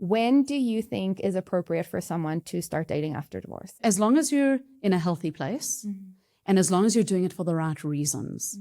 When do you think is appropriate for someone to start dating after divorce? As long as you're in a healthy place and as long as you're doing it for the right reasons,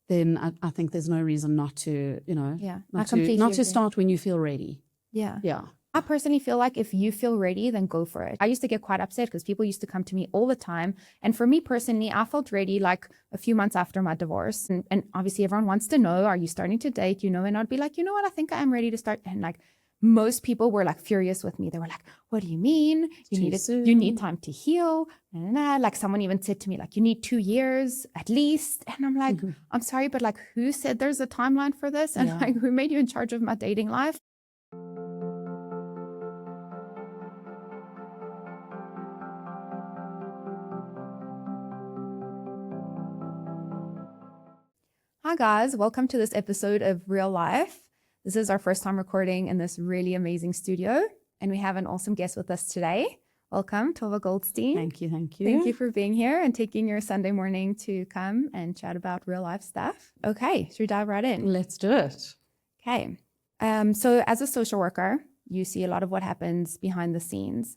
then I think there's no reason not to, not to start when you feel ready. Yeah. Yeah. I personally feel like if you feel ready, then go for it. I used to get quite upset because people used to come to me all the time. And for me personally, I felt ready like a few months after my divorce. And obviously everyone wants to know, are you starting to date? And I'd be like, you know what? I think I am ready to start. And like most people were like furious with me. They were like, what do you mean? You need time to heal. Like someone even said to me, like, you need 2 years at least. And I'm like, I'm sorry, but like who said there's a timeline for this? And like who made you in charge of my dating life? Hi guys, welcome to this episode of Real Life. This is our first time recording in this really amazing studio, and we have an awesome guest with us today. Welcome, Tova Goldstein. Thank you. Thank you for being here and taking your Sunday morning to come and chat about real life stuff. Okay, should we dive right in? Let's do it. Okay, so as a social worker, you see a lot of what happens behind the scenes.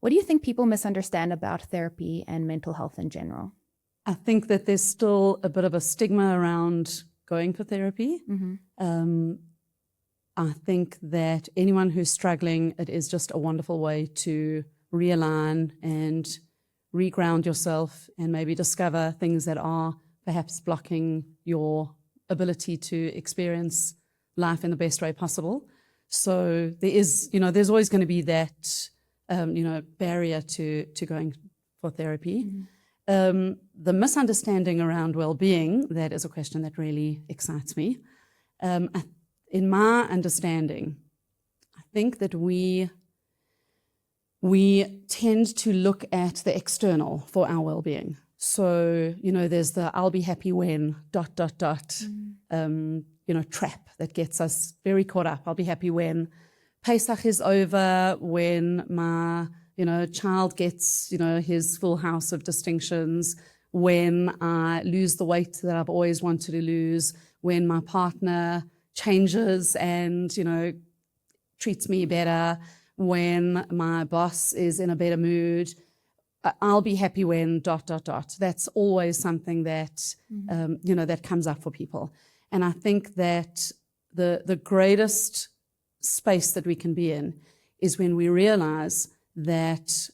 What do you think people misunderstand about therapy and mental health in general? I think that there's still a bit of a stigma around going for therapy. I think that anyone who's struggling, it is just a wonderful way to realign and reground yourself and maybe discover things that are perhaps blocking your ability to experience life in the best way possible. So there is, there's always going to be that, barrier to going for therapy. The misunderstanding around well-being, that is a question that really excites me. In my understanding, I think that we tend to look at the external for our well-being. So, there's the I'll be happy when ... trap that gets us very caught up. I'll be happy when Pesach is over, when my child gets, his full house of distinctions, when I lose the weight that I've always wanted to lose, when my partner changes and, treats me better, when my boss is in a better mood. I'll be happy when ... That's always something that, that comes up for people. And I think that the greatest space that we can be in is when we realize that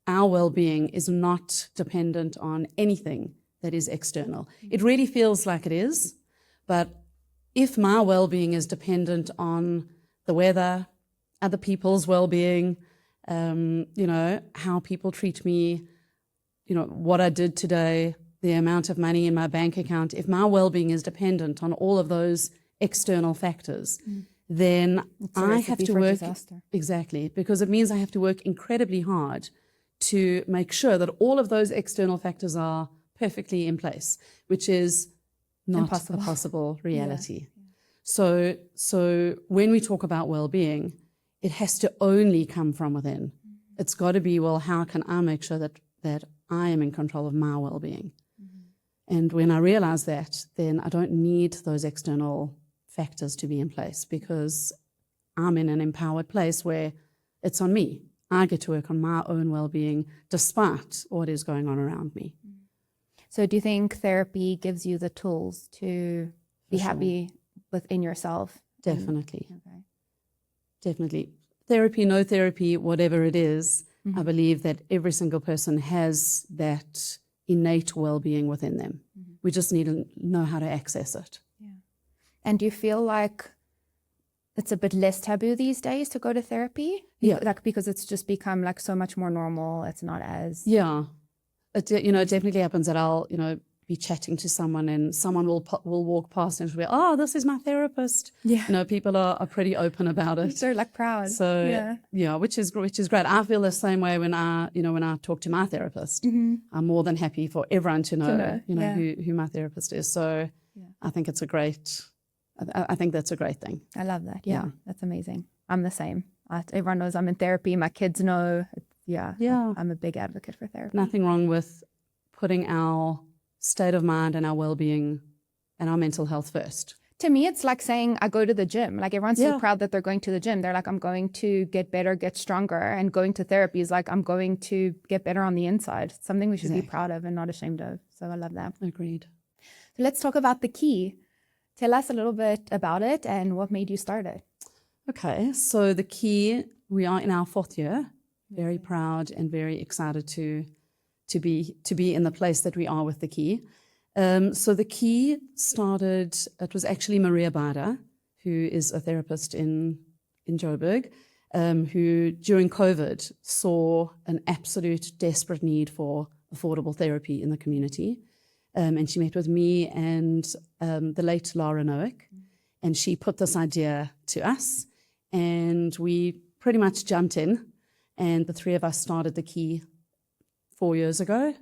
our well-being is not dependent on anything that is external. It really feels like it is, but if my well-being is dependent on the weather, other people's well-being, how people treat me, what I did today, the amount of money in my bank account, if my well-being is dependent on all of those external factors, then I have to work exactly, because it means I have to work incredibly hard to make sure that all of those external factors are perfectly in place, which is not a possible reality. So when we talk about well-being, it has to only come from within. It's got to be, well, how can I make sure that I am in control of my well-being? And when I realize that, then I don't need those external factors to be in place, because I'm in an empowered place where it's on me. I get to work on my own well-being despite what is going on around me. So do you think therapy gives you the tools to be happy within yourself? Definitely. Definitely. Therapy, no therapy, whatever it is, I believe that every single person has that innate well-being within them. We just need to know how to access it. And do you feel like it's a bit less taboo these days to go to therapy? Because it's just become like so much more normal. It's not as... Yeah. It definitely happens that I'll, be chatting to someone and someone will walk past and be, oh, this is my therapist. Yeah. People are pretty open about it. They're like proud. So which is great. I feel the same way when I talk to my therapist. I'm more than happy for everyone to know, who my therapist is. So I think it's I think that's a great thing. I love that. Yeah. That's amazing. I'm the same. Everyone knows I'm in therapy. My kids know. I'm a big advocate for therapy. Nothing wrong with putting our state of mind and our well-being and our mental health first. To me, it's like saying I go to the gym. Like everyone's so Yeah. proud that they're going to the gym. They're like, I'm going to get better, get stronger. And going to therapy is like, I'm going to get better on the inside. It's something we should be Exactly. proud of and not ashamed of. So I love that. Agreed. So let's talk about the key. Tell us a little bit about it and what made you start it. Okay, so the key, we are in our 4th year. Very proud and very excited to be in the place that we are with the key. So the key started, it was actually Maria Bada, who is a therapist in Joburg, who during COVID saw an absolute desperate need for affordable therapy in the community. And she met with me and the late Lara Noack, and she put this idea to us, and we pretty much jumped in, and the 3 of us started the key 4 years ago.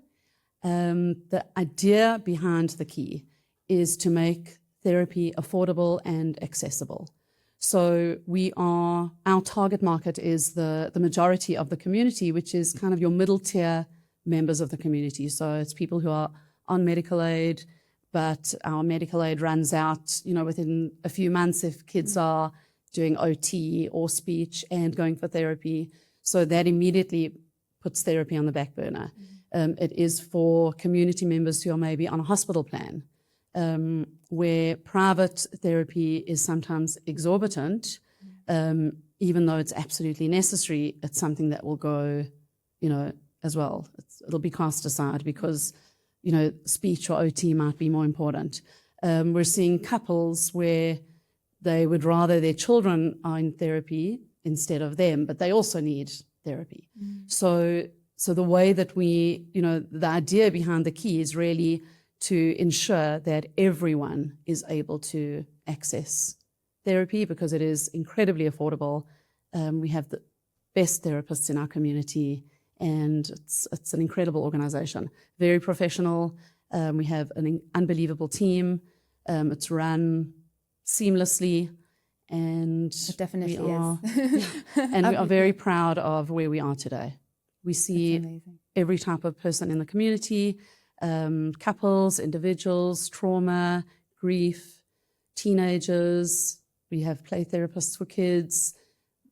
The idea behind the key is to make therapy affordable and accessible. So our target market is the majority of the community, which is kind of your middle tier members of the community. So it's people who are on medical aid, but our medical aid runs out, within a few months if kids are doing OT or speech and going for therapy. So that immediately puts therapy on the back burner. It is for community members who are maybe on a hospital plan, where private therapy is sometimes exorbitant, even though it's absolutely necessary. It's something that will go, as well. It'll be cast aside because, speech or OT might be more important. We're seeing couples where they would rather their children are in therapy instead of them, but they also need therapy. So the way that the idea behind the key is really to ensure that everyone is able to access therapy because it is incredibly affordable. We have the best therapists in our community, and it's an incredible organization, very professional. We have an unbelievable team. It's run seamlessly, and It definitely is. And we are very proud of where we are today. We see every type of person in the community, couples, individuals, trauma, grief, teenagers. We have play therapists for kids.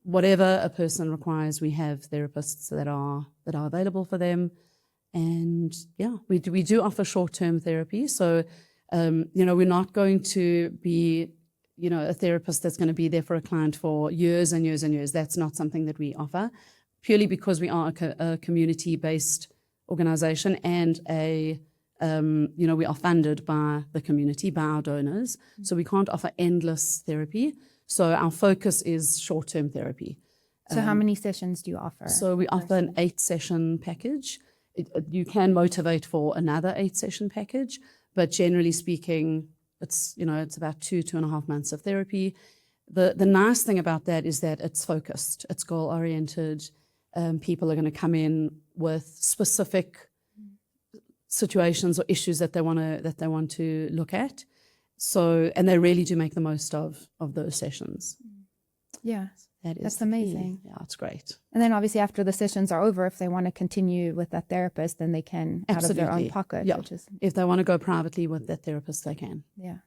Whatever a person requires, we have therapists that are available for them. And we do offer short-term therapy. So, we're not going to be, a therapist that's going to be there for a client for years and years and years. That's not something that we offer, purely because we are a community-based organization and we are funded by the community, by our donors. So we can't offer endless therapy. So our focus is short-term therapy. So how many sessions do you offer? So we offer an 8-session package. You can motivate for another 8-session package, but generally speaking, it's about 2.5 months of therapy. The nice thing about that is that it's focused, it's goal-oriented. People are going to come in with specific situations or issues that they want to look at. So, and they really do make the most of those sessions. Yeah, that's amazing. Yeah, it's great. And then obviously after the sessions are over, if they want to continue with that therapist, then they can out of their own pocket. Yeah. Which is, if they want to go privately with that therapist, they can. Yeah,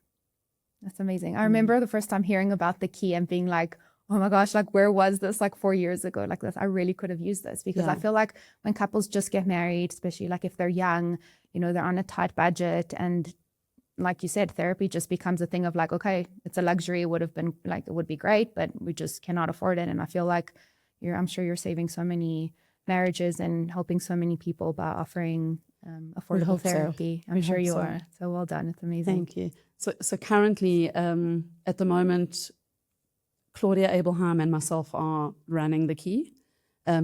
that's amazing. I remember the first time hearing about the key and being like, oh my gosh, like where was this like 4 years ago? Like this, I really could have used this because I feel like when couples just get married, especially like if they're young, they're on a tight budget, and like you said, therapy just becomes a thing of like, okay, it's a luxury. It would have been like, it would be great, but we just cannot afford it. And I feel like I'm sure you're saving so many marriages and helping so many people by offering affordable therapy. I'm sure you are. So well done. It's amazing. Thank you. So currently, at the moment, Claudia Abelheim and myself are running the key.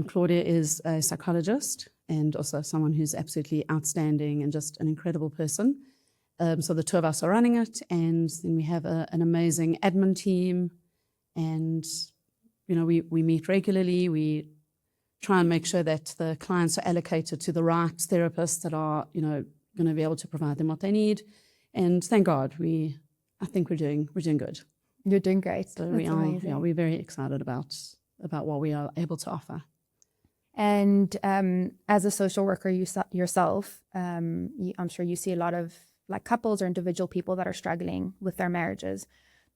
Claudia is a psychologist and also someone who's absolutely outstanding and just an incredible person. So the two of us are running it, and then we have an amazing admin team, and we meet regularly. We try and make sure that the clients are allocated to the right therapists that are going to be able to provide them what they need. And thank God, I think we're doing good. You're doing great. So we're very excited about what we are able to offer. And as a social worker yourself, I'm sure you see a lot of like couples or individual people that are struggling with their marriages.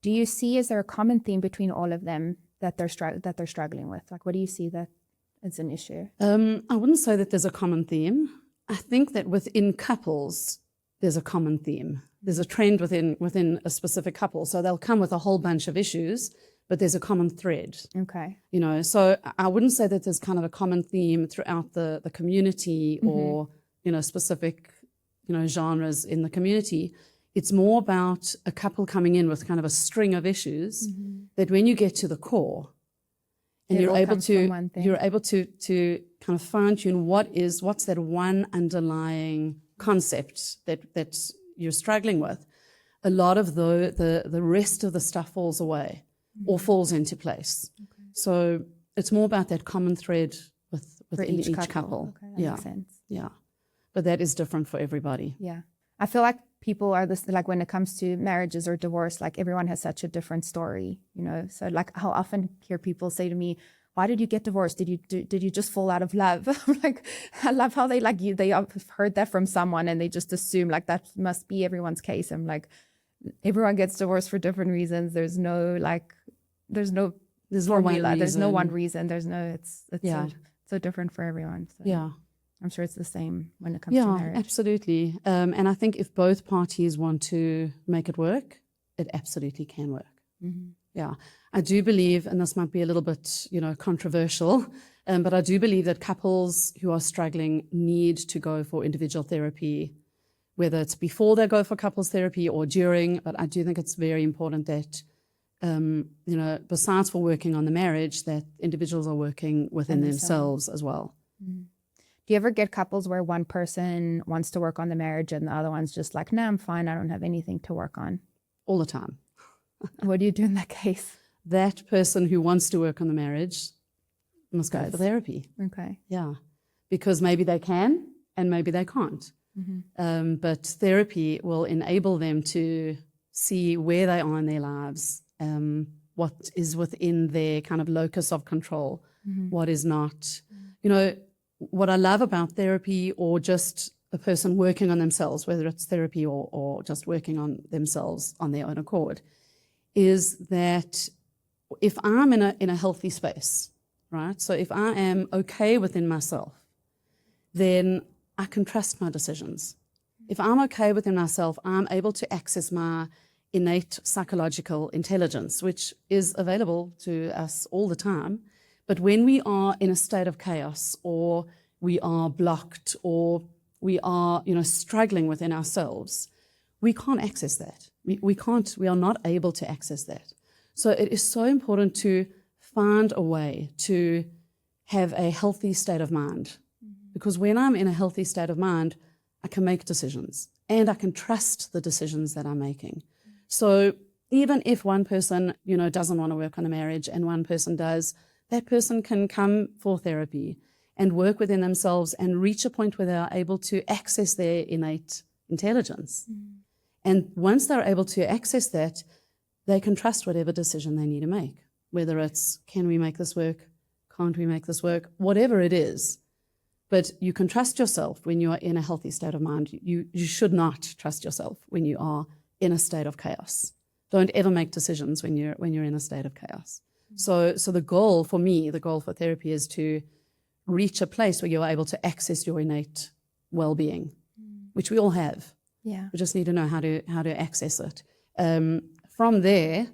Do you see, is there a common theme between all of them that they're struggling with? Like, what do you see that is an issue? I wouldn't say that there's a common theme. I think that within couples, there's a common theme. There's a trend within a specific couple. So they'll come with a whole bunch of issues, but there's a common thread. Okay. You know, so I wouldn't say that there's kind of a common theme throughout the community or, you know, specific, you know, genres in the community. It's more about a couple coming in with kind of a string of issues that when you get to the core and you're able to kind of fine tune what's that one underlying concept that you're struggling with, a lot of the rest of the stuff falls away or falls into place. Okay. So it's more about that common thread within each couple. Okay, that makes sense. Yeah. But that is different for everybody. Yeah. I feel like people are this, like when it comes to marriages or divorce, like everyone has such a different story, you know? So like how often hear people say to me, why did you get divorced? Did you just fall out of love? I'm like, I love how they have heard that from someone and they just assume like that must be everyone's case. I'm like, everyone gets divorced for different reasons. There's no formula. There's no one reason. It's so different for everyone. So. Yeah. I'm sure it's the same when it comes to marriage. Yeah, absolutely. And I think if both parties want to make it work, it absolutely can work. Yeah, I do believe, and this might be a little bit, you know, controversial, but I do believe that couples who are struggling need to go for individual therapy, whether it's before they go for couples therapy or during. But I do think it's very important that, you know, besides for working on the marriage, that individuals are working within themselves as well. Do you ever get couples where one person wants to work on the marriage and the other one's just like, no, I'm fine, I don't have anything to work on? All the time. What do you do in that case? That person who wants to work on the marriage must go for therapy. Okay. Yeah. Because maybe they can and maybe they can't. But therapy will enable them to see where they are in their lives, what is within their kind of locus of control, what is not. You know, what I love about therapy or just a person working on themselves, whether it's therapy or just working on themselves on their own accord, is that if I'm in a healthy space, right? So if I am okay within myself, then I can trust my decisions. If I'm okay within myself, I'm able to access my innate psychological intelligence, which is available to us all the time. But when we are in a state of chaos or we are blocked or we are, you know, struggling within ourselves, we can't access that. We are not able to access that. So it is so important to find a way to have a healthy state of mind. Because when I'm in a healthy state of mind, I can make decisions and I can trust the decisions that I'm making. So even if one person, you know, doesn't want to work on a marriage and one person does, that person can come for therapy and work within themselves and reach a point where they are able to access their innate intelligence. And once they're able to access that, they can trust whatever decision they need to make, whether it's, can we make this work? Can't we make this work? Whatever it is. But you can trust yourself when you are in a healthy state of mind. You should not trust yourself when you are in a state of chaos. Don't ever make decisions when you're in a state of chaos. So the goal for me, the goal for therapy is to reach a place where you're able to access your innate well-being, which we all have. Yeah. We just need to know how to access it. From there,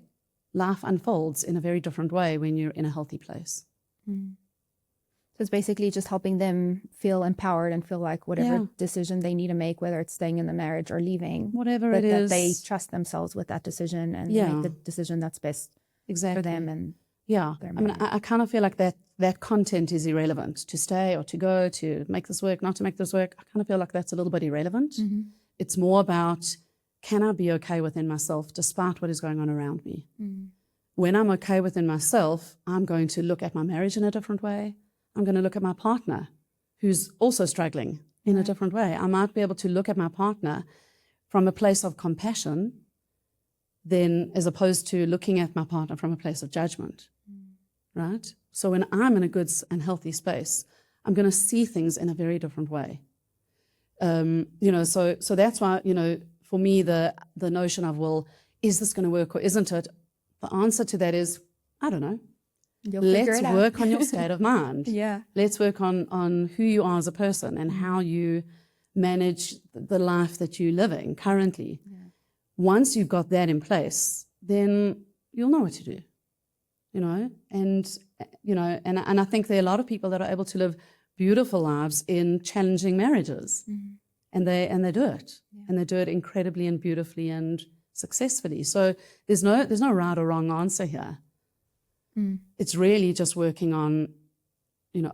life unfolds in a very different way when you're in a healthy place. So it's basically just helping them feel empowered and feel like whatever decision they need to make, whether it's staying in the marriage or leaving, whatever it is, that they trust themselves with that decision and make the decision that's best for them and their marriage. I mean, I kind of feel like that content is irrelevant. To stay or to go, to make this work, not to make this work, I kind of feel like that's a little bit irrelevant. It's more about, can I be okay within myself despite what is going on around me? When I'm okay within myself, I'm going to look at my marriage in a different way. I'm going to look at my partner who's also struggling in a different way. I might be able to look at my partner from a place of compassion then as opposed to looking at my partner from a place of judgment, right? So when I'm in a good and healthy space, I'm going to see things in a very different way. So that's why, for me, the notion of, well, is this going to work or isn't it? the answer to that is, I don't know. You'll figure Let's it out. work on your state of mind. Yeah. Let's work on who you are as a person and how you manage the life that you're living currently. Yeah. Once you've got that in place, then you'll know what to do, and I think there are a lot of people that are able to live beautiful lives in challenging marriages, and they do it, and they do it incredibly and beautifully and successfully. So there's no right or wrong answer here. It's really just working on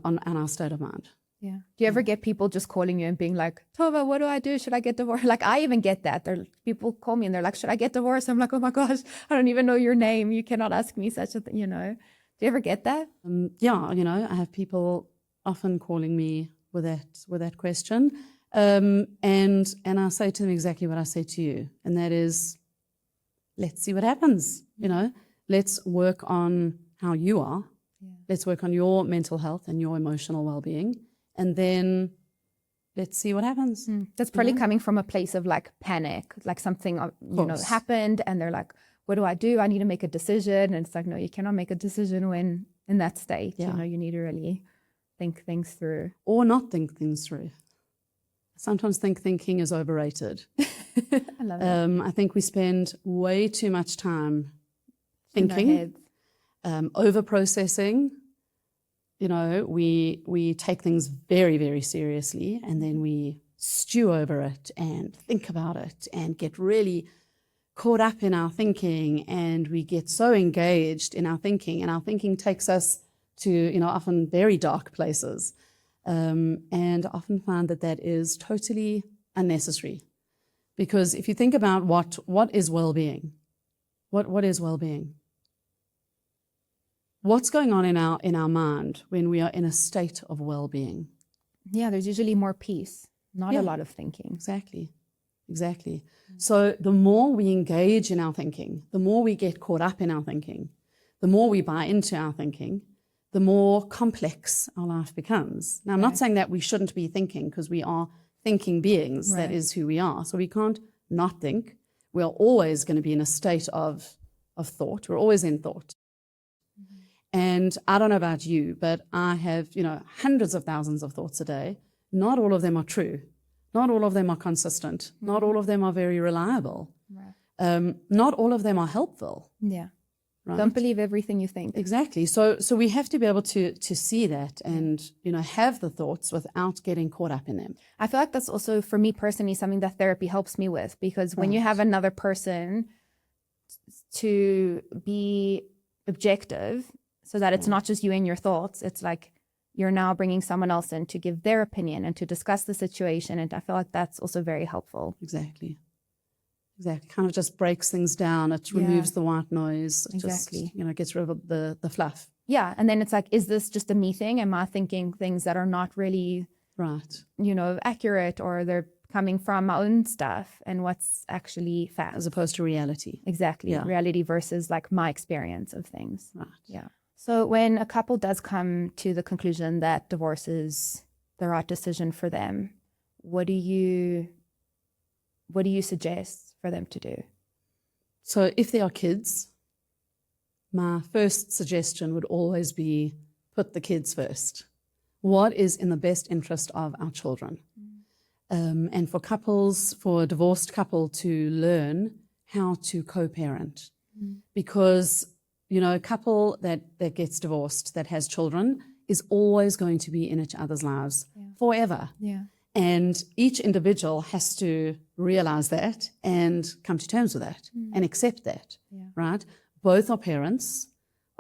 our state of mind. Yeah. Do you ever get people just calling you and being like, Tova, what do I do? Should I get divorced? Like, I even get that. People call me and they're like, should I get divorced? I'm like, oh my gosh, I don't even know your name. You cannot ask me such a thing, Do you ever get that? Yeah, I have people often calling me with that question. And I say to them exactly what I say to you. And that is, let's see what happens. Let's work on how you are. Yeah. Let's work on your mental health and your emotional well-being. And then let's see what happens. That's probably coming from a place of like panic, like something, happened and they're like, what do I do? I need to make a decision. And it's like, no, you cannot make a decision when in that state. Yeah. You need to really think things through. Or not think things through. I sometimes think thinking is overrated. I love it. I think we spend way too much time thinking, over-processing. We take things very, very seriously, and then we stew over it and think about it and get really caught up in our thinking, and we get so engaged in our thinking, and our thinking takes us to, often very dark places, and often find that is totally unnecessary. Because if you think about what is well-being, what is well-being? What's going on in our mind when we are in a state of well-being? Yeah, there's usually more peace, not a lot of thinking. Exactly. So the more we engage in our thinking, the more we get caught up in our thinking, the more we buy into our thinking, the more complex our life becomes. Now, I'm not saying that we shouldn't be thinking, because we are thinking beings. That is who we are. So we can't not think. We're always going to be in a state of thought. We're always in thought. And I don't know about you, but I have, hundreds of thousands of thoughts a day. Not all of them are true. Not all of them are consistent. Not all of them are very reliable. Right. Not all of them are helpful. Yeah. Right? Don't believe everything you think. Exactly. So we have to be able to see that and, have the thoughts without getting caught up in them. I feel like that's also, for me personally, something that therapy helps me with, because when you have another person to be objective, so that it's not just you and your thoughts, it's like you're now bringing someone else in to give their opinion and to discuss the situation. And I feel like that's also very helpful. Exactly. Kind of just breaks things down. It removes the white noise. It just, gets rid of the fluff. Yeah. And then it's like, is this just a me thing? Am I thinking things that are not really, accurate, or they're coming from my own stuff, and what's actually fact? As opposed to reality. Exactly. Yeah. Reality versus like my experience of things. Right. Yeah. So when a couple does come to the conclusion that divorce is the right decision for them, what do you suggest for them to do? So if there are kids, my first suggestion would always be put the kids first. What is in the best interest of our children? And for a divorced couple to learn how to co-parent. Because a couple that gets divorced, that has children, is always going to be in each other's lives forever. Yeah. And each individual has to realize that and come to terms with that and accept that, right? Both are parents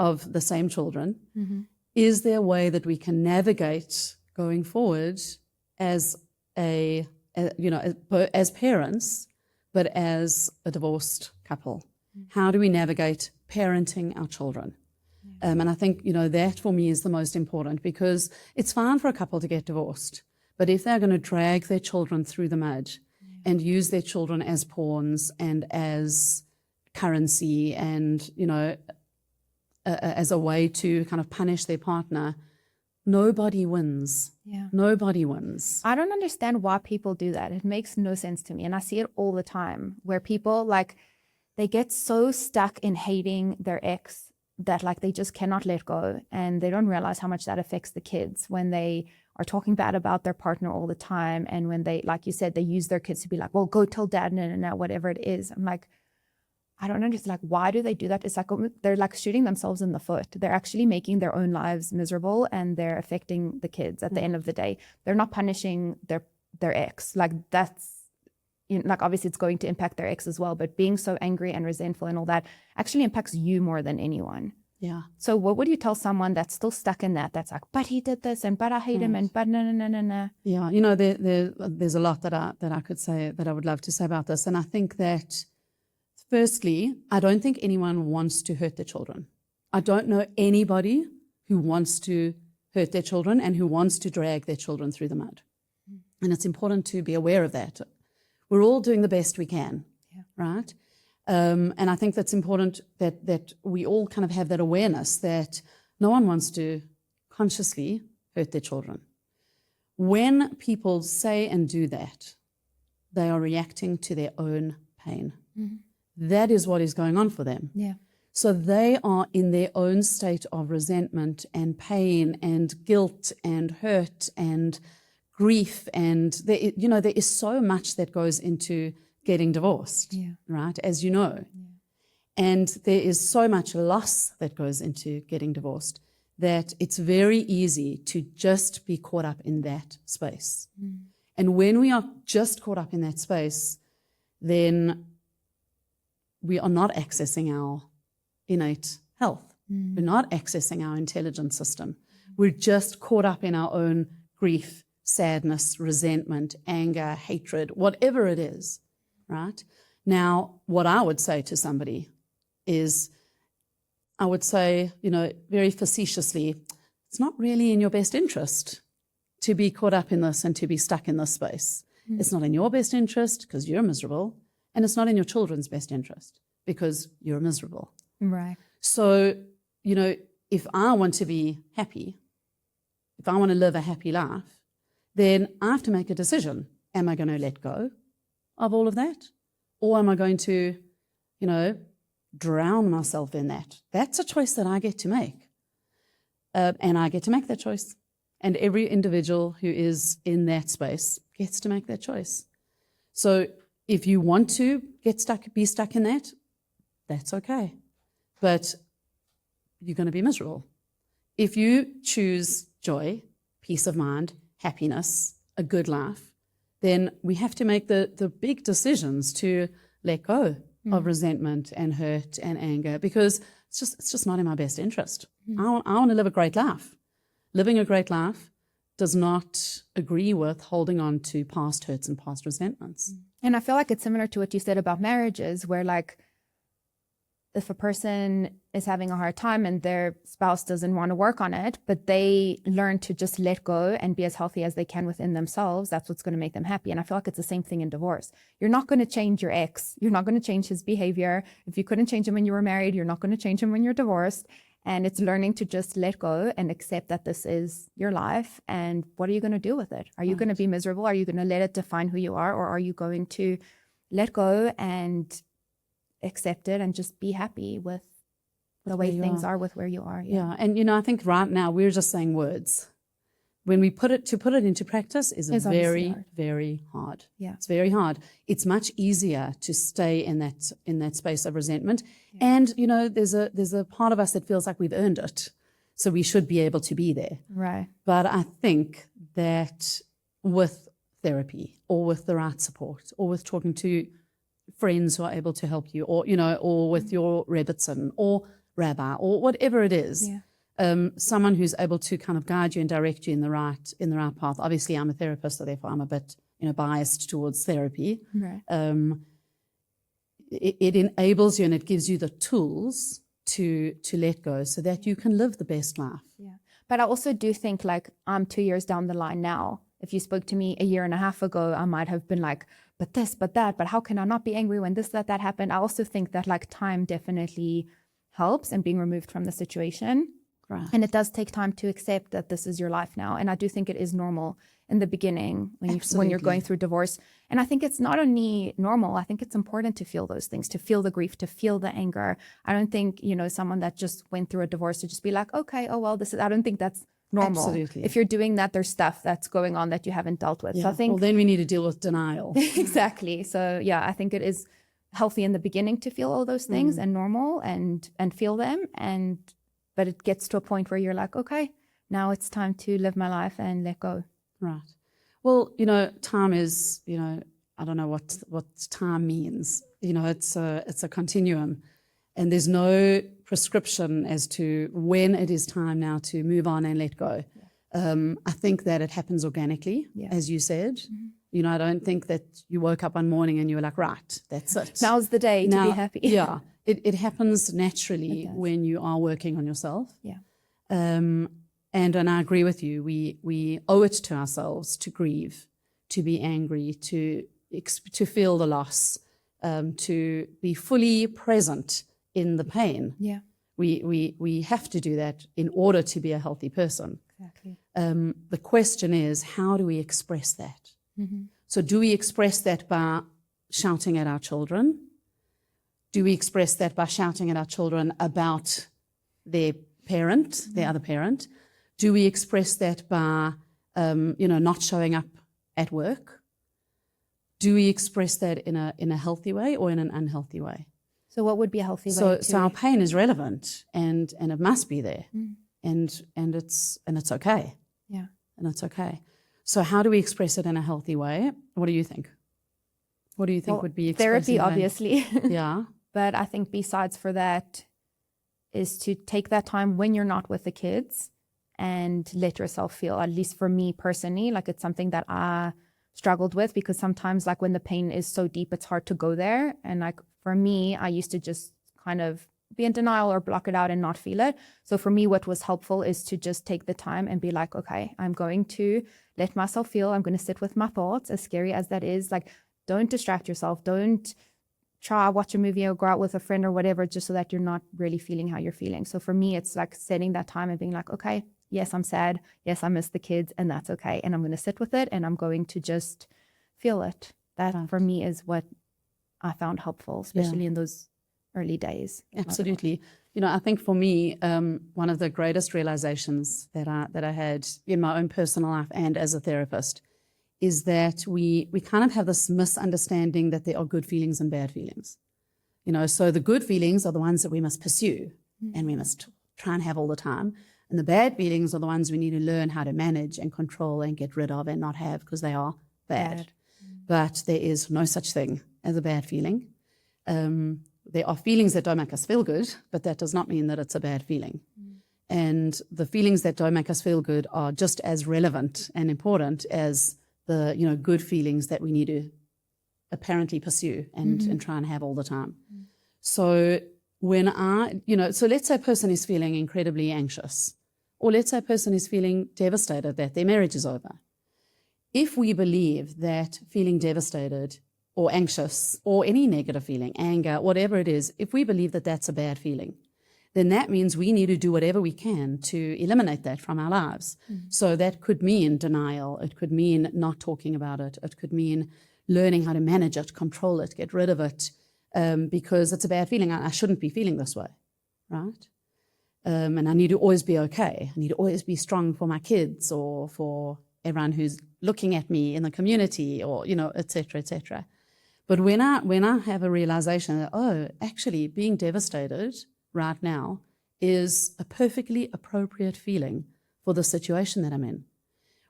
of the same children. Is there a way that we can navigate going forward as as parents, but as a divorced couple? How do we navigate parenting our children? And I think, that for me is the most important, because it's fine for a couple to get divorced, but if they're going to drag their children through the mud and use their children as pawns and as currency and, as a way to kind of punish their partner, nobody wins. Yeah. Nobody wins. I don't understand why people do that. It makes no sense to me. And I see it all the time, where people they get so stuck in hating their ex that like they just cannot let go, and they don't realize how much that affects the kids when they are talking bad about their partner all the time. And when they, like you said, they use their kids to be like, well, go tell dad, no, whatever it is. I'm like, I don't understand. Like, why do they do that? It's like they're like shooting themselves in the foot. They're actually making their own lives miserable, and they're affecting the kids at the end of the day. They're not punishing their ex. Like that's, you know, like obviously it's going to impact their ex as well, but being so angry and resentful and all that actually impacts you more than anyone. Yeah. So what would you tell someone that's still stuck in that? That's like, but he did this, and but I hate him, and but no. Yeah, you know, there's a lot that I could say, that I would love to say about this, and I think that firstly, I don't think anyone wants to hurt their children. I don't know anybody who wants to hurt their children and who wants to drag their children through the mud, and it's important to be aware of that. We're all doing the best we can, right? And I think that's important that we all kind of have that awareness that no one wants to consciously hurt their children. When people say and do that, they are reacting to their own pain. Mm-hmm. That is what is going on for them. Yeah. So they are in their own state of resentment and pain and guilt and hurt and grief. And there is so much that goes into getting divorced, right? As you know. Yeah. And there is so much loss that goes into getting divorced that it's very easy to just be caught up in that space. Mm. And when we are just caught up in that space, then we are not accessing our innate health. Mm. We're not accessing our intelligence system. We're just caught up in our own grief, sadness, resentment, anger, hatred, whatever it is. Right? Now, what I would say to somebody is, I would say, very facetiously, it's not really in your best interest to be caught up in this and to be stuck in this space. Mm. It's not in your best interest because you're miserable, and it's not in your children's best interest because you're miserable. Right. So, if I want to be happy, if I want to live a happy life, then I have to make a decision. Am I going to let go of all of that? Or am I going to, drown myself in that? That's a choice that I get to make. And I get to make that choice. And every individual who is in that space gets to make that choice. So if you want to be stuck in that, that's okay. But you're going to be miserable. If you choose joy, peace of mind, happiness, a good life, then we have to make the big decisions to let go of resentment and hurt and anger, because it's just not in my best interest. I want to live a great life. Living a great life does not agree with holding on to past hurts and past resentments. And I feel like it's similar to what you said about marriages, where like if a person is having a hard time and their spouse doesn't want to work on it, but they learn to just let go and be as healthy as they can within themselves, that's what's going to make them happy. And I feel like it's the same thing in divorce. You're not going to change your ex. You're not going to change his behavior. If you couldn't change him when you were married, you're not going to change him when you're divorced. And it's learning to just let go and accept that this is your life. And what are you going to do with it? Are you going to be miserable? Are you going to let it define who you are? Or are you going to let go and accept it and just be happy with the way things are, with where you are? Yeah. And I think right now we're just saying words. When we put it into practice is very hard. Very hard. Yeah. It's very hard. It's much easier to stay in that space of resentment. Yeah. And there's a part of us that feels like we've earned it. So we should be able to be there. Right. But I think that with therapy or with the right support or with talking to friends who are able to help you, or with your rebbitzin or rabbi or whatever it is, someone who's able to kind of guide you and direct you in the right path. Obviously, I'm a therapist, so therefore I'm a bit biased towards therapy. Right. It enables you and it gives you the tools to let go so that you can live the best life. Yeah. But I also do think, like, I'm 2 years down the line now. If you spoke to me a year and a half ago, I might have been like, but this, but that, but how can I not be angry when this, that happened? I also think that like time definitely helps, and being removed from the situation Right. And it does take time to accept that this is your life now. And I do think it is normal in the beginning when you're going through divorce. And I think it's not only normal, I think it's important to feel those things, to feel the grief, to feel the anger. I don't think, someone that just went through a divorce to just be like, okay, oh, well, I don't think that's normal. Absolutely. If you're doing that, there's stuff that's going on that you haven't dealt with. Yeah. So I think, well, then we need to deal with denial. Exactly. So yeah, I think it is healthy in the beginning to feel all those things and normal and feel them. But it gets to a point where you're like, okay, now it's time to live my life and let go. Right. Well, time is, I don't know what time means. It's a continuum, and there's no prescription as to when it is time now to move on and let go. I think that it happens organically, as you said. I don't think that you woke up one morning and you were like, right, that's it. Now's the day to be happy. Yeah. It happens naturally when you are working on yourself. Yeah. And I agree with you. We owe it to ourselves to grieve, to be angry, to feel the loss, to be fully present in the pain. Yeah. We have to do that in order to be a healthy person. Exactly. The question is, how do we express that? So do we express that by shouting at our children? Do we express that by shouting at our children about their parent, their other parent? Do we express that by, not showing up at work? Do we express that in a healthy way or in an unhealthy way? So what would be a healthy way? So our pain is relevant and it must be there, and it's okay. Yeah, and it's okay. So how do we express it in a healthy way? What do you think? What do you think would be therapy? Obviously, yeah. But I think besides for that is to take that time when you're not with the kids and let yourself feel. At least for me personally, like it's something that I struggled with, because sometimes like when the pain is so deep, it's hard to go there. And like for me, I used to just kind of be in denial or block it out and not feel it. So for me, what was helpful is to just take the time and be like, okay, I'm going to let myself feel. I'm going to sit with my thoughts, as scary as that is. Like, don't distract yourself. Don't try watch a movie or go out with a friend or whatever, just so that you're not really feeling how you're feeling. So for me, it's like setting that time and being like, okay, yes, I'm sad. Yes, I miss the kids, and that's okay. And I'm going to sit with it and I'm going to just feel it. That for me is what I found helpful, especially in those early days. Absolutely. I think for me, one of the greatest realizations that I had in my own personal life and as a therapist is that we kind of have this misunderstanding that there are good feelings and bad feelings. So the good feelings are the ones that we must pursue and we must try and have all the time. And the bad feelings are the ones we need to learn how to manage and control and get rid of and not have, because they are bad. But there is no such thing as a bad feeling. There are feelings that don't make us feel good, but that does not mean that it's a bad feeling. And the feelings that don't make us feel good are just as relevant and important as the good feelings that we need to apparently pursue and try and have all the time. So when so let's say a person is feeling incredibly anxious, or let's say a person is feeling devastated that their marriage is over. If we believe that feeling devastated or anxious or any negative feeling, anger, whatever it is, if we believe that that's a bad feeling, then that means we need to do whatever we can to eliminate that from our lives. So that could mean denial. It could mean not talking about it. It could mean learning how to manage it, control it, get rid of it, because it's a bad feeling. I shouldn't be feeling this way, right? And I need to always be okay. I need to always be strong for my kids or for everyone who's looking at me in the community, or, et cetera, et cetera. But when I have a realization that, actually being devastated right now is a perfectly appropriate feeling for the situation that I'm in.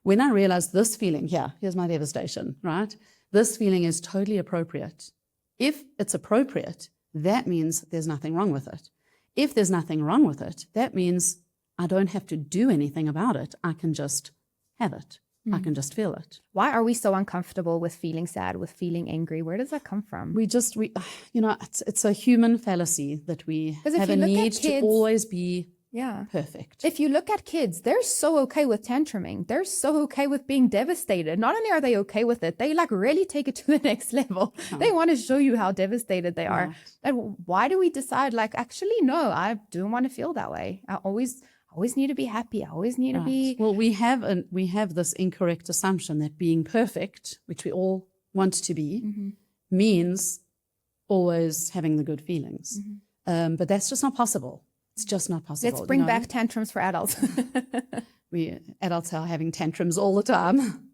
When I realize this feeling, here's my devastation, right? This feeling is totally appropriate. If it's appropriate, that means there's nothing wrong with it. If there's nothing wrong with it, that means I don't have to do anything about it. I can just have it. I can just feel it. Why are we so uncomfortable with feeling sad, with feeling angry? Where does that come from? It's a human fallacy that we have a need to always be perfect. If you look at kids, they're so okay with tantruming. They're so okay with being devastated. Not only are they okay with it, they like really take it to the next level. They want to show you how devastated they are. And why do we decide like, actually, no, I don't want to feel that way. I always need to be happy. I always need to be. Well, we have this incorrect assumption that being perfect, which we all want to be, means always having the good feelings. But that's just not possible. It's just not possible. Let's bring back tantrums for adults. We adults are having tantrums all the time.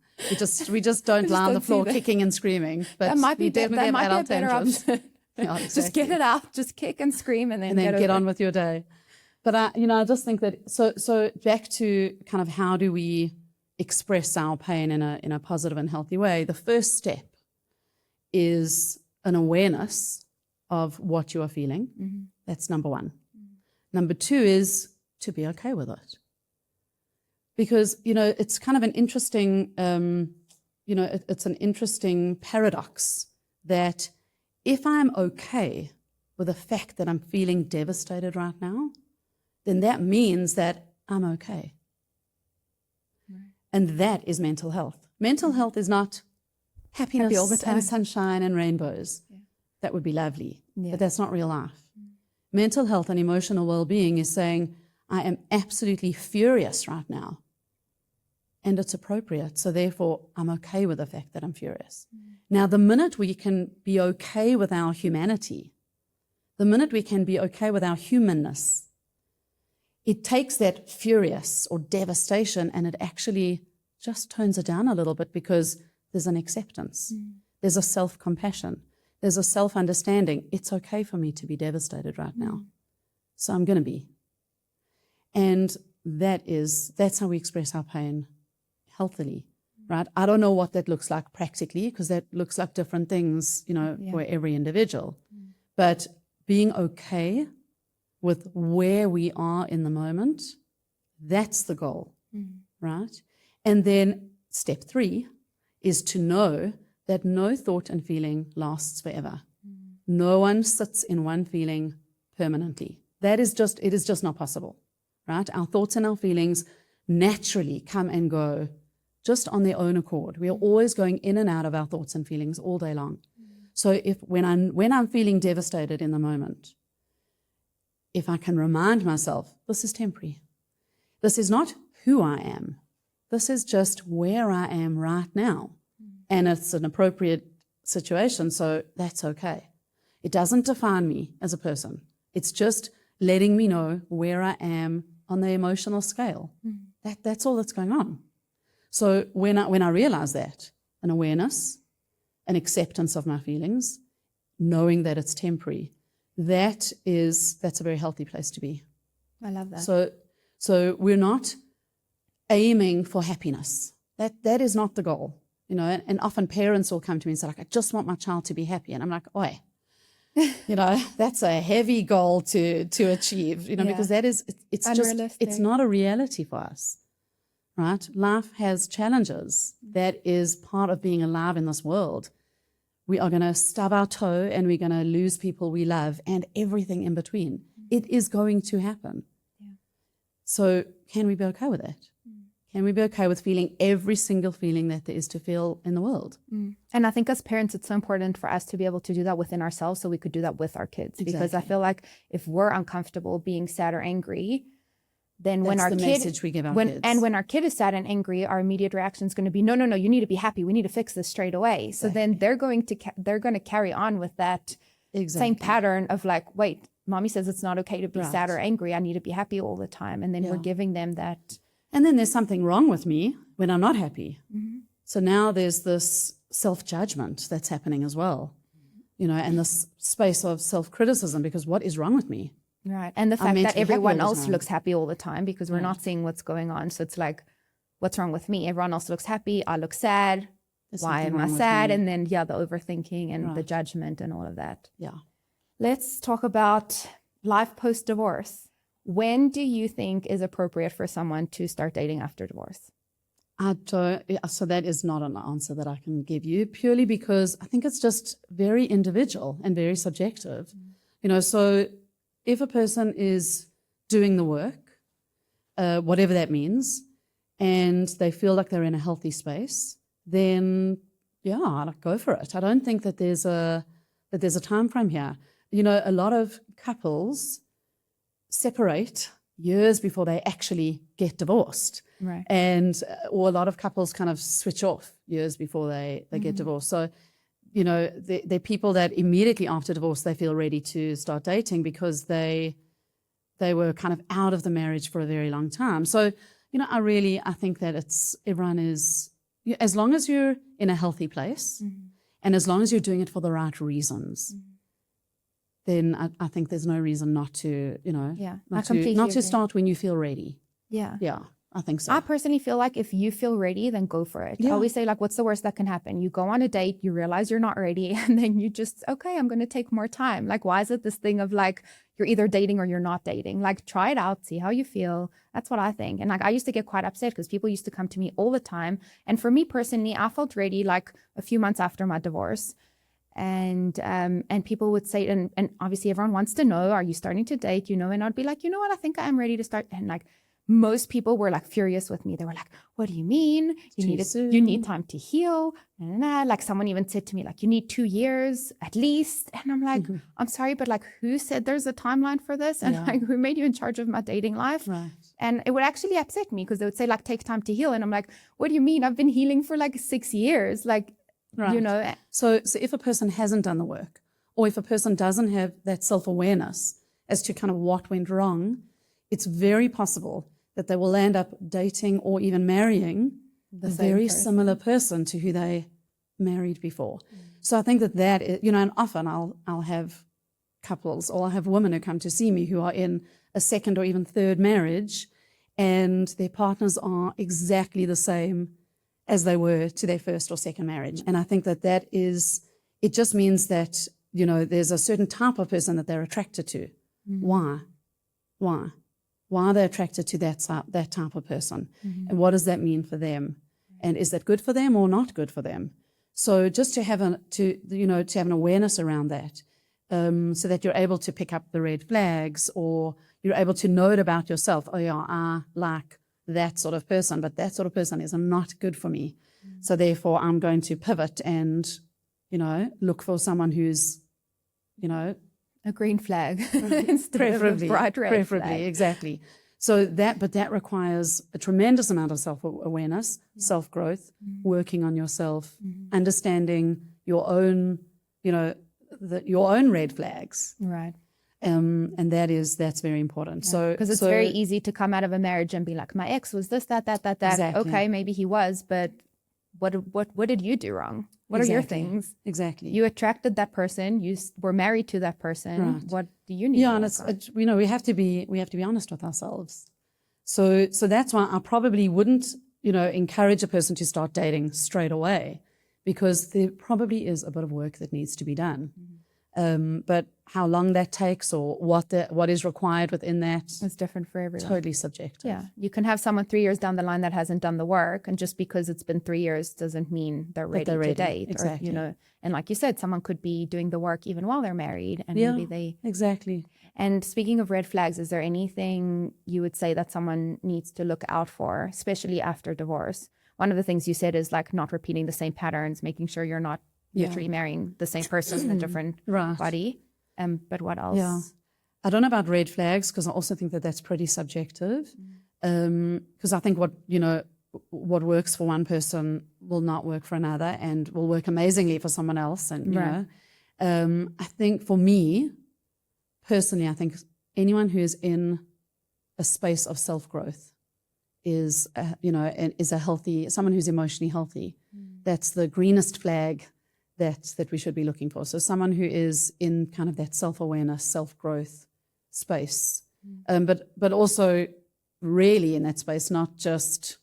We just don't lie on the floor kicking and screaming. But that might be definitely have adult tantrums. Yeah, exactly. Just get it out. Just kick and scream, and then get on with your day. But I just think that so back to kind of how do we express our pain in a positive and healthy way. The first step is an awareness of what you are feeling. That's number one. Number two is to be okay with it. Because, it's kind of an interesting, it's an interesting paradox that if I'm okay with the fact that I'm feeling devastated right now, then that means that I'm okay. Right. And that is mental health. Mental health is not happiness all the time and sunshine and rainbows. Yeah. That would be lovely, but that's not real life. Mental health and emotional well-being is saying, I am absolutely furious right now. And it's appropriate. So therefore, I'm okay with the fact that I'm furious. Now, the minute we can be okay with our humanity, the minute we can be okay with our humanness, it takes that furious or devastation and it actually just tones it down a little bit because there's an acceptance. There's a self-compassion. There's a self-understanding. It's okay for me to be devastated right now. So I'm going to be. And that's how we express our pain healthily, right? I don't know what that looks like practically because that looks like different things, for every individual. But being okay with where we are in the moment, that's the goal, right? And then step 3 is to know that no thought and feeling lasts forever. No one sits in one feeling permanently. It is just not possible, right? Our thoughts and our feelings naturally come and go just on their own accord. We are always going in and out of our thoughts and feelings all day long. So when I'm feeling devastated in the moment, if I can remind myself, this is temporary. This is not who I am. This is just where I am right now. And it's an appropriate situation, so that's okay. It doesn't define me as a person. It's just letting me know where I am on the emotional scale. That's all that's going on. So when I realize that, an awareness, an acceptance of my feelings, knowing that it's temporary, that's a very healthy place to be. I love that. So we're not aiming for happiness. That is not the goal. And often parents will come to me and say, like, I just want my child to be happy. And I'm like, oi, that's a heavy goal to achieve, because it's not a reality for us, right? Life has challenges. That is part of being alive in this world. We are going to stub our toe and we're going to lose people we love and everything in between. It is going to happen. Yeah. So can we be okay with that? Can we be okay with feeling every single feeling that there is to feel in the world? And I think as parents, it's so important for us to be able to do that within ourselves so we could do that with our kids. Exactly. Because I feel like if we're uncomfortable being sad or angry, then when our message we give our kids. And when our kid is sad and angry, our immediate reaction is going to be, no, you need to be happy. We need to fix this straight away. Exactly. So then they're going to carry on with that same pattern of like, wait, mommy says it's not okay to be sad or angry. I need to be happy all the time. And then we're giving them that. And then there's something wrong with me when I'm not happy. So now there's this self-judgment that's happening as well, and this space of self-criticism because what is wrong with me? Right. And the fact that everyone else looks happy all the time because we're not seeing what's going on. So it's like, what's wrong with me? Everyone else looks happy. I look sad. Why am I sad? And then, the overthinking and the judgment and all of that. Yeah. Let's talk about life post-divorce. When do you think is appropriate for someone to start dating after divorce? So that is not an answer that I can give you purely because I think it's just very individual and very subjective. So if a person is doing the work, whatever that means, and they feel like they're in a healthy space, then go for it. I don't think that there's a time frame here. A lot of couples separate years before they actually get divorced. Right. And or a lot of couples kind of switch off years before they get divorced. So, you know, they're people that immediately after divorce, they feel ready to start dating because they were kind of out of the marriage for a very long time. So, you know, I think that everyone is, as long as you're in a healthy place and as long as you're doing it for the right reasons, then I think there's no reason not to, you know, not to start when you feel ready. Yeah. Yeah, I think so. I personally feel like if you feel ready, then go for it. I always say, like, what's the worst that can happen? You go on a date, you realize you're not ready, and then you just, okay, I'm going to take more time. Like, why is it this thing of like, you're either dating or you're not dating? Like, try it out, see how you feel. That's what I think. And like, I used to get quite upset because people used to come to me all the time. And for me personally, I felt ready like a few months after my divorce. And people would say, and obviously everyone wants to know, are you starting to date? You know, and I'd be like, you know what, I think I am ready to start. And like, most people were like furious with me. They were like, what do you mean? You need time to heal. Like someone even said to me, like, you need 2 years at least. And I'm like, I'm sorry, but like, who said there's a timeline for this? And like, who made you in charge of my dating life? Right. And it would actually upset me because they would say like, take time to heal. And I'm like, what do you mean? I've been healing for like 6 years. Like, you know. So if a person hasn't done the work, or if a person doesn't have that self-awareness as to kind of what went wrong, it's very possible that they will end up dating or even marrying a very similar person to who they married before. So I think that is, you know, and often I'll have couples or I'll have women who come to see me who are in a second or even third marriage, and their partners are exactly the same as they were to their first or second marriage. And I think that is, it just means that, you know, there's a certain type of person that they're attracted to. Why? Why are they attracted to that type of person? And what does that mean for them? And is that good for them or not good for them? So just to have an awareness around that, so that you're able to pick up the red flags, or you're able to know it about yourself. Oh yeah, I like that sort of person, but that sort of person is not good for me. So therefore I'm going to pivot and, you know, look for someone who's, you know, a green flag instead of a bright red flag. Exactly. So that requires a tremendous amount of self-awareness, self-growth, working on yourself, understanding your own, you know, your own red flags. Right. And that's very important. Yeah. So because it's very easy to come out of a marriage and be like, my ex was this, that. Exactly. Okay, maybe he was, but what did you do wrong? What are your things? Exactly. You attracted that person. You were married to that person. Right. What do you need? Yeah, and you know, we have to be honest with ourselves. So that's why I probably wouldn't, you know, encourage a person to start dating straight away, because there probably is a bit of work that needs to be done. But how long that takes, or what is required within that, it's different for everyone. Totally subjective. Yeah, you can have someone 3 years down the line that hasn't done the work, and just because it's been 3 years doesn't mean they're ready to date. Exactly. Or, you know, and like you said, someone could be doing the work even while they're married, and maybe they exactly. And speaking of red flags, is there anything you would say that someone needs to look out for, especially after divorce? One of the things you said is like not repeating the same patterns, making sure you're not literally marrying the same person in a different body. But what else? Yeah, I don't know about red flags, because I also think that that's pretty subjective. Because I think what works for one person will not work for another, and will work amazingly for someone else. And you know, I think for me personally, I think anyone who is in a space of self-growth is, is a healthy, someone who's emotionally healthy. That's the greenest flag that we should be looking for. So someone who is in kind of that self-awareness, self-growth space, but also really in that space, not just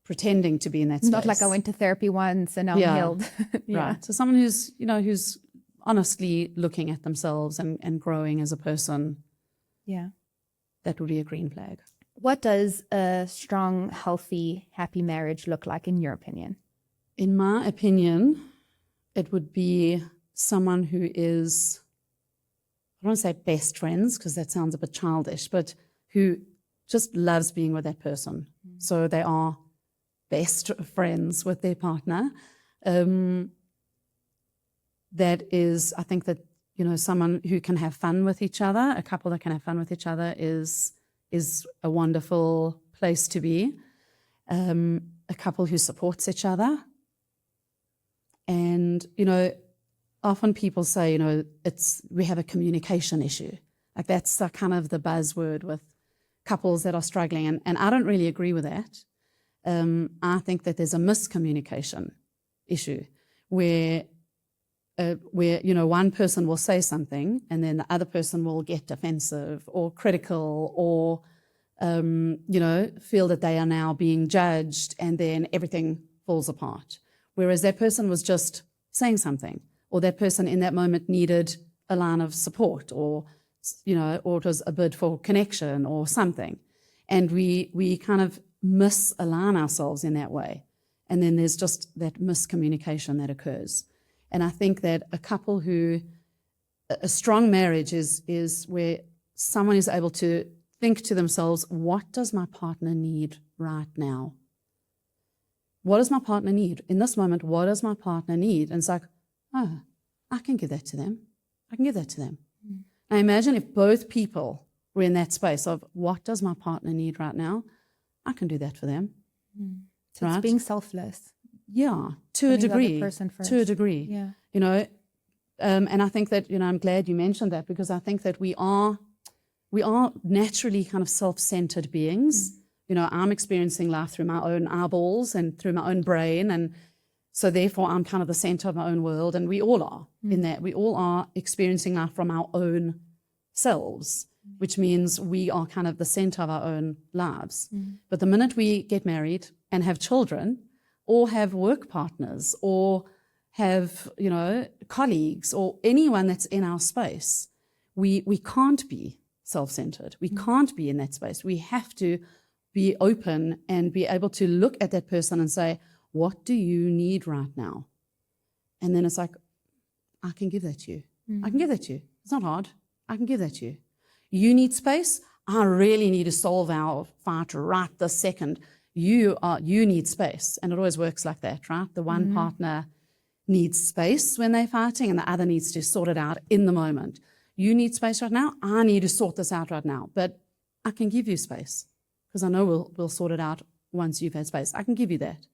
pretending to be in that space. Not like I went to therapy once and now I'm healed. Right. So someone who's honestly looking at themselves and growing as a person. Yeah. That would be a green flag. What does a strong, healthy, happy marriage look like in your opinion? In my opinion, it would be someone who is, I don't want to say best friends, because that sounds a bit childish, but who just loves being with that person. So they are best friends with their partner. That is, I think that someone who can have fun with each other, a couple that can have fun with each other is a wonderful place to be. A couple who supports each other. And, often people say, we have a communication issue. Like that's the kind of the buzzword with couples that are struggling. And I don't really agree with that. I think that there's a miscommunication issue where one person will say something and then the other person will get defensive or critical or, feel that they are now being judged, and then everything falls apart. Whereas that person was just saying something, or that person in that moment needed a line of support, or it was a bid for connection or something. And we kind of misalign ourselves in that way. And then there's just that miscommunication that occurs. And I think that a strong marriage is where someone is able to think to themselves, what does my partner need right now? What does my partner need? In this moment, what does my partner need? And it's like, oh, I can give that to them. I can give that to them. Mm. Now imagine if both people were in that space of what does my partner need right now? I can do that for them. Mm. So it's being selfless. Yeah, to a degree. To a degree. Yeah. And I think that, I'm glad you mentioned that, because I think that we are naturally kind of self-centered beings. Mm. I'm experiencing life through my own eyeballs and through my own brain. And so therefore I'm kind of the center of my own world. And we all are in that. We all are experiencing life from our own selves, which means we are kind of the center of our own lives. Mm. But the minute we get married and have children, or have work partners, or have, colleagues, or anyone that's in our space, we can't be self-centered. We can't be in that space. We have to be open and be able to look at that person and say, what do you need right now? And then it's like, I can give that to you. I can give that to you. It's not hard. I can give that to you. You need space. I really need to solve our fight right this second. You need space. And it always works like that, right? The one partner needs space when they're fighting and the other needs to sort it out in the moment. You need space right now. I need to sort this out right now. But I can give you space because I know we'll sort it out once you've had space. I can give you that.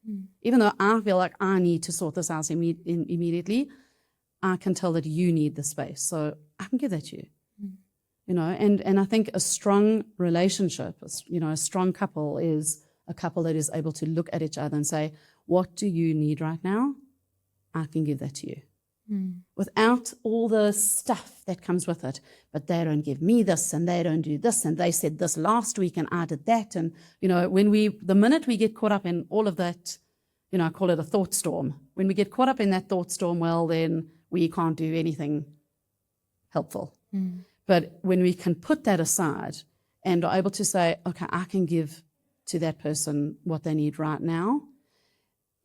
Even though I feel like I need to sort this out immediately, I can tell that you need the space. So I can give that to you. And I think a strong relationship, a strong couple is a couple that is able to look at each other and say, what do you need right now? I can give that to you. Without all the stuff that comes with it. But they don't give me this and they don't do this and they said this last week and I did that. And, the minute we get caught up in all of that, I call it a thought storm. When we get caught up in that thought storm, well, then we can't do anything helpful. But when we can put that aside and are able to say, okay, I can give to that person what they need right now,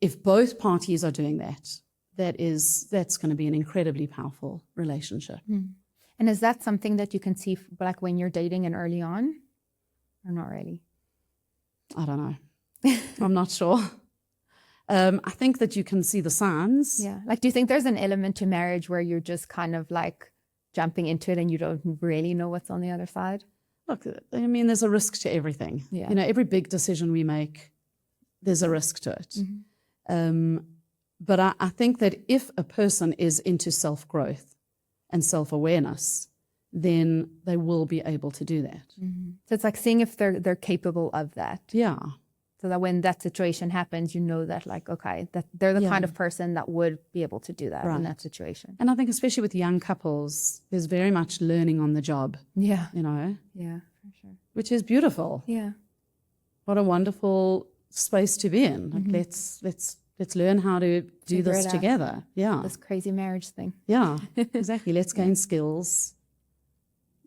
if both parties are doing that, that's going to be an incredibly powerful relationship. And is that something that you can see like when you're dating and early on, or not really? I don't know. I'm not sure. I think that you can see the signs. Yeah. Like, do you think there's an element to marriage where you're just kind of like jumping into it and you don't really know what's on the other side? Look, I mean, there's a risk to everything. Yeah. Every big decision we make, there's a risk to it. But I think that if a person is into self-growth and self-awareness, then they will be able to do that. So it's like seeing if they're capable of that. Yeah. So that when that situation happens, that like, okay, that they're the kind of person that would be able to do that in that situation. And I think especially with young couples, there's very much learning on the job. Yeah. Yeah, for sure. Which is beautiful. Yeah. What a wonderful space to be in. Like let's learn how to do this together. Yeah. This crazy marriage thing. Yeah, exactly. Let's gain skills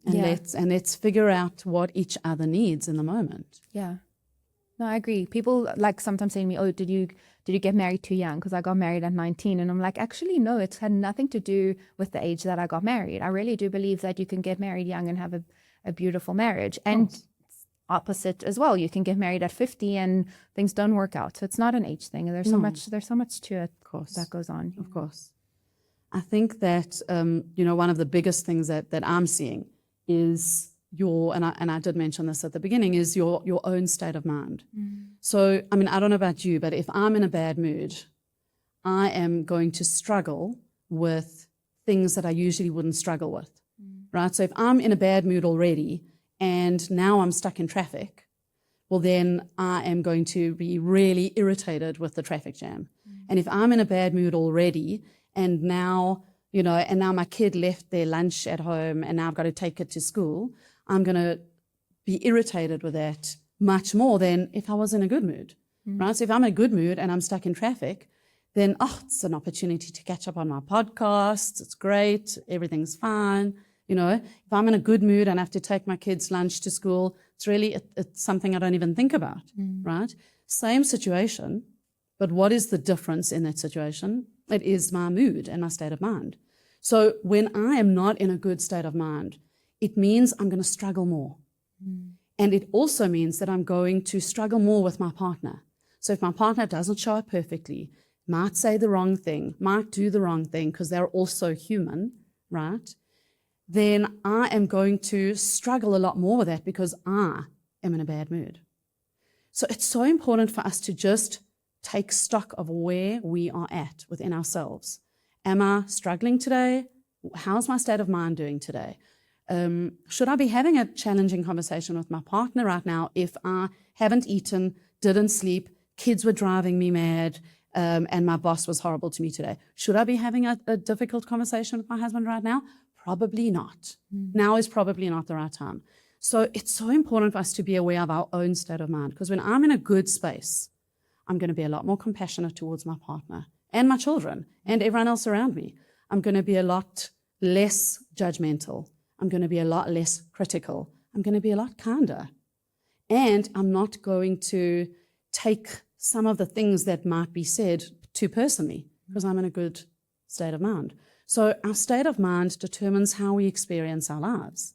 and let's figure out what each other needs in the moment. Yeah. No, I agree. People like sometimes saying to me, oh, did you get married too young? Because I got married at 19. And I'm like, actually, no, it's had nothing to do with the age that I got married. I really do believe that you can get married young and have a beautiful marriage. And opposite as well. You can get married at 50 and things don't work out. So it's not an age thing. There's so much to it, of course, that goes on. Of course. I think that, one of the biggest things that I'm seeing is and I did mention this at the beginning, is your own state of mind. So, I don't know about you, but if I'm in a bad mood, I am going to struggle with things that I usually wouldn't struggle with, right? So if I'm in a bad mood already and now I'm stuck in traffic, well, then I am going to be really irritated with the traffic jam. And if I'm in a bad mood already and now, now my kid left their lunch at home and now I've got to take it to school, I'm going to be irritated with that much more than if I was in a good mood, right? So if I'm in a good mood and I'm stuck in traffic, then, it's an opportunity to catch up on my podcasts. It's great. Everything's fine. If I'm in a good mood and I have to take my kids' lunch to school, it's something I don't even think about, right? Same situation, but what is the difference in that situation? It is my mood and my state of mind. So when I am not in a good state of mind, it means I'm going to struggle more. And it also means that I'm going to struggle more with my partner. So if my partner doesn't show up perfectly, might say the wrong thing, might do the wrong thing because they're also human, right? Then I am going to struggle a lot more with that because I am in a bad mood. So it's so important for us to just take stock of where we are at within ourselves. Am I struggling today? How's my state of mind doing today? Should I be having a challenging conversation with my partner right now if I haven't eaten, didn't sleep, kids were driving me mad, and my boss was horrible to me today? Should I be having a difficult conversation with my husband right now? Probably not. Now is probably not the right time. So it's so important for us to be aware of our own state of mind, because when I'm in a good space, I'm going to be a lot more compassionate towards my partner and my children and everyone else around me. I'm going to be a lot less judgmental. I'm going to be a lot less critical. I'm going to be a lot kinder. And I'm not going to take some of the things that might be said too personally because I'm in a good state of mind. So our state of mind determines how we experience our lives.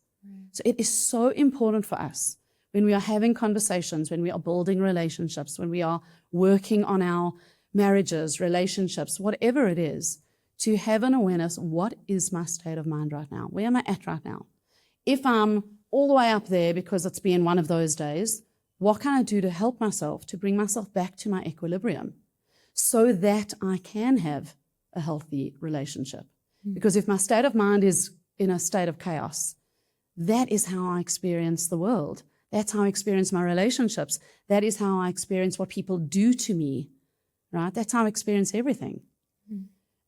So it is so important for us when we are having conversations, when we are building relationships, when we are working on our marriages, relationships, whatever it is, to have an awareness, what is my state of mind right now? Where am I at right now? If I'm all the way up there because it's been one of those days, what can I do to help myself, to bring myself back to my equilibrium so that I can have a healthy relationship? Because if my state of mind is in a state of chaos, that is how I experience the world. That's how I experience my relationships. That is how I experience what people do to me, right? That's how I experience everything.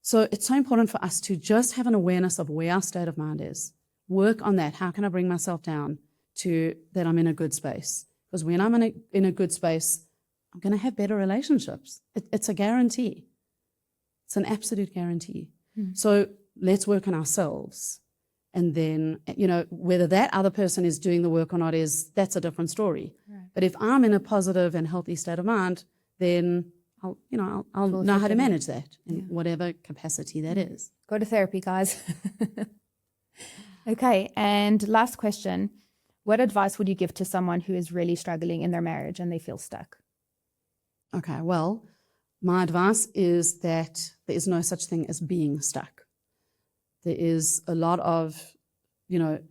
So it's so important for us to just have an awareness of where our state of mind is. Work on that. How can I bring myself down to that I'm in a good space? Because when I'm in a good space, I'm going to have better relationships. It's a guarantee. It's an absolute guarantee. So let's work on ourselves. And then, whether that other person is doing the work or not that's a different story. Right. But if I'm in a positive and healthy state of mind, then I'll know how to manage that in whatever capacity that is. Go to therapy, guys. Okay. And last question. What advice would you give to someone who is really struggling in their marriage and they feel stuck? Okay. Well, my advice is that there is no such thing as being stuck. There is a lot of,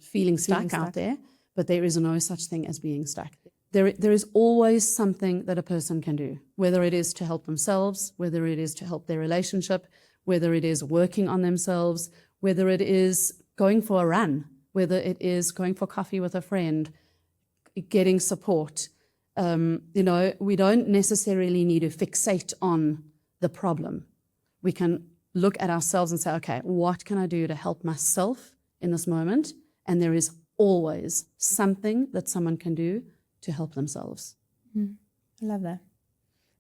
feeling stuck out there, but there is no such thing as being stuck. There is always something that a person can do, whether it is to help themselves, whether it is to help their relationship, whether it is working on themselves, whether it is going for a run, whether it is going for coffee with a friend, getting support. We don't necessarily need to fixate on the problem. We can look at ourselves and say, okay, what can I do to help myself in this moment? And there is always something that someone can do to help themselves. I love that.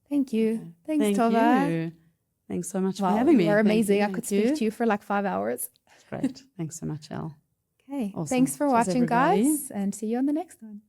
Thank you. Thanks, Thank Tova. you. Thanks so much for having me. You're amazing. I could speak to you for like 5 hours. Great. Thanks so much, Elle. Okay. Awesome. Thanks for Cheers, watching, everybody. guys, and see you on the next one.